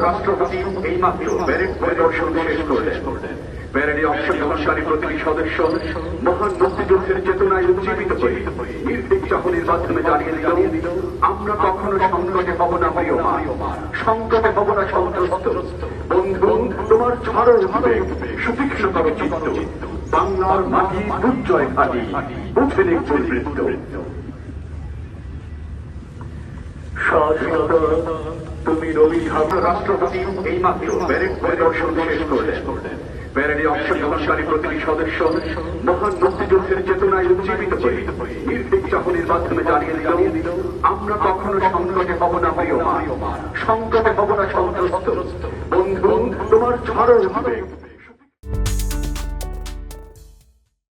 রাষ্ট্রপতি এইমাত্র প্যারেড পরিদর্শন শেষ করলেন। প্যারেডে অংশগ্রহণকারী প্রতিটি সদস্য মহান মুক্তিযুদ্ধের চেতনায় উজ্জীবিত করে নির্ভীক চাহনির মাধ্যমে জানিয়ে দিল, আমরা কখনো সংকটে হব না প্রিয় মা, সংকটে হব না সন্ত্রস্ত। বন্ধু, তোমার ঝড় উদ্বেগ সুতীক্ষ্ণ করো চিত্ত, বাংলার মাটি দুর্জয় ঘাটি বুঝে দেখুন বৃত্ত। স্বাধীনতা তুমি রবি রাষ্ট্রপতি এইমাত্র প্যারেড পরিদর্শন শেষ করলেন। প্যারেডে অংশগ্রহণকারী প্রতিটি সদস্য মহান মুক্তিযুদ্ধের চেতনায় উজ্জীবিত করে নির্ভীক চাহনির মাধ্যমে জানিয়ে দিল, আমরা কখনো সংকটে হব না প্রিয় মা, সংকটে হব না সন্ত্রস্ত। বন্ধু, তোমার ঝড় উদ্বেগ